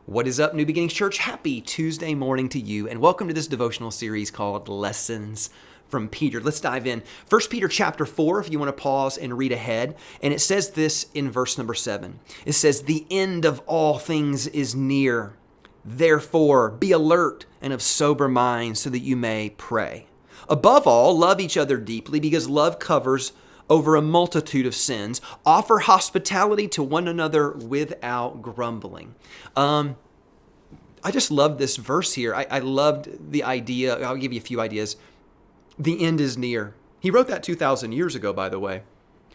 What is up, New Beginnings Church? Happy Tuesday morning to you, and welcome to this devotional series called Lessons from Peter. Let's dive in. 1 Peter chapter 4, if you want to pause and read ahead. And it says this in verse number 7. It says, "The end of all things is near. Therefore, be alert and of sober mind so that you may pray. Above all, love each other deeply because love covers over a multitude of sins. Offer hospitality to one another without grumbling." I just love this verse here. I loved the idea. I'll give you a few ideas. The end is near. He wrote that 2,000 years ago, by the way.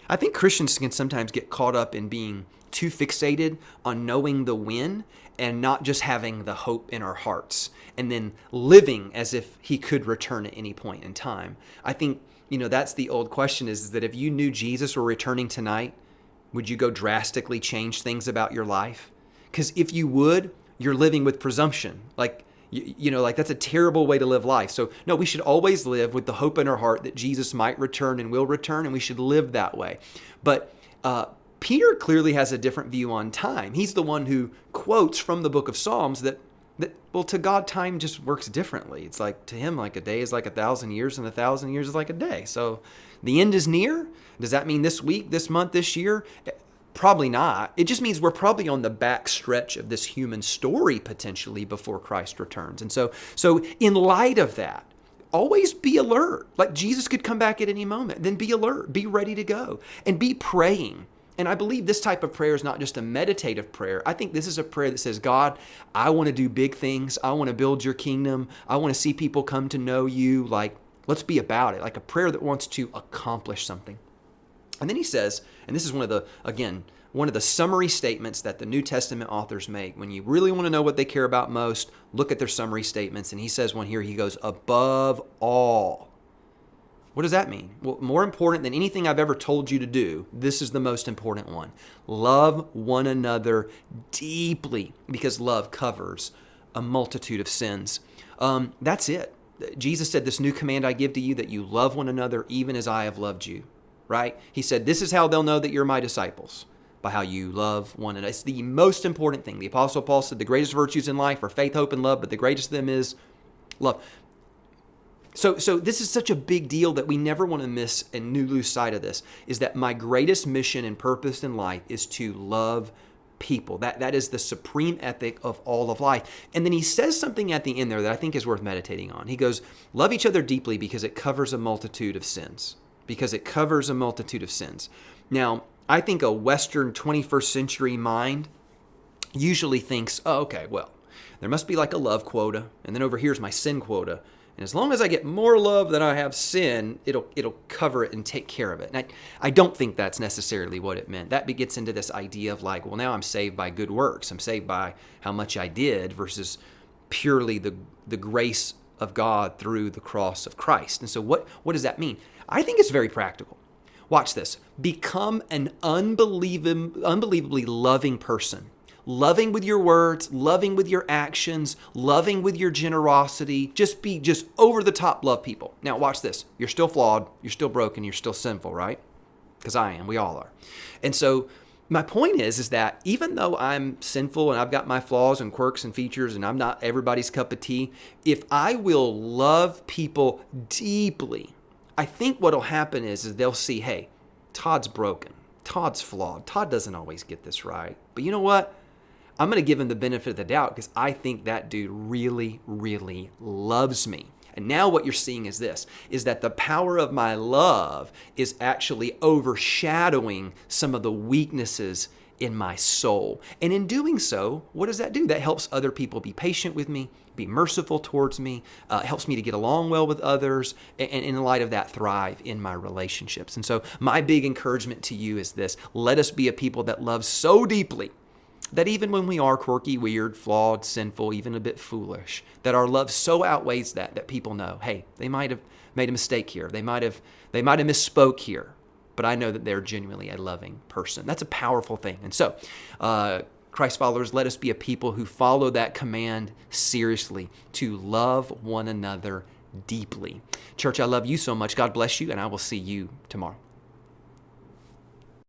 I think Christians can sometimes get caught up in being too fixated on knowing the when and not just having the hope in our hearts and then living as if he could return at any point in time. I think, that's the old question is that if you knew Jesus were returning tonight, would you go drastically change things about your life? Because if you would, you're living with presumption. Like that's a terrible way to live life. So no, we should always live with the hope in our heart that Jesus might return and will return, and we should live that way. But Peter clearly has a different view on time. He's the one who quotes from the book of Psalms that to God, time just works differently. It's like to him, like a day is like 1,000 years, and 1,000 years is like a day. So the end is near. Does that mean this week, this month, this year? Probably not. It just means we're probably on the back stretch of this human story potentially before Christ returns. And so in light of that, always be alert. Like Jesus could come back at any moment. Then be alert, be ready to go, and be praying. And I believe this type of prayer is not just a meditative prayer. I think this is a prayer that says, God, I want to do big things. I want to build your kingdom. I want to see people come to know you. Like, let's be about it. Like a prayer that wants to accomplish something. And then he says, and this is one of the summary statements that the New Testament authors make. When you really want to know what they care about most, look at their summary statements. And he says one here, he goes, above all. What does that mean? Well, more important than anything I've ever told you to do, this is the most important one. Love one another deeply because love covers a multitude of sins. That's it. Jesus said, this new command I give to you, that you love one another even as I have loved you. Right? He said, this is how they'll know that you're my disciples, by how you love one another. It's the most important thing. The Apostle Paul said the greatest virtues in life are faith, hope, and love, but the greatest of them is love. So this is such a big deal that we never want to miss and lose sight of this, is that my greatest mission and purpose in life is to love people. That is the supreme ethic of all of life. And then he says something at the end there that I think is worth meditating on. He goes, love each other deeply because it covers a multitude of sins. Because it covers a multitude of sins. Now, I think a Western 21st century mind usually thinks, oh, okay, well, there must be like a love quota, and then over here's my sin quota. And as long as I get more love than I have sin, it'll cover it and take care of it. And I don't think that's necessarily what it meant. That gets into this idea of like, well, now I'm saved by good works. I'm saved by how much I did versus purely the grace of God through the cross of Christ. And so what does that mean? I think it's very practical. Watch this. Become an unbelievably loving person. Loving with your words, loving with your actions, loving with your generosity. Just be over the top love people. Now watch this. You're still flawed. You're still broken. You're still sinful, right? Because I am. We all are. And so my point is that even though I'm sinful and I've got my flaws and quirks and features and I'm not everybody's cup of tea, if I will love people deeply, I think what'll happen is they'll see, hey, Todd's broken. Todd's flawed. Todd doesn't always get this right. But you know what? I'm going to give him the benefit of the doubt because I think that dude really, really loves me. And now what you're seeing is this, is that the power of my love is actually overshadowing some of the weaknesses in my soul. And in doing so, what does that do? That helps other people be patient with me, be merciful towards me, helps me to get along well with others, and in light of that, thrive in my relationships. And so my big encouragement to you is this: let us be a people that love so deeply that even when we are quirky, weird, flawed, sinful, even a bit foolish, that our love so outweighs that people know, hey, they might have made a mistake here. They might have misspoke here, but I know that they're genuinely a loving person. That's a powerful thing. And so, Christ followers, let us be a people who follow that command seriously, to love one another deeply. Church, I love you so much. God bless you, and I will see you tomorrow.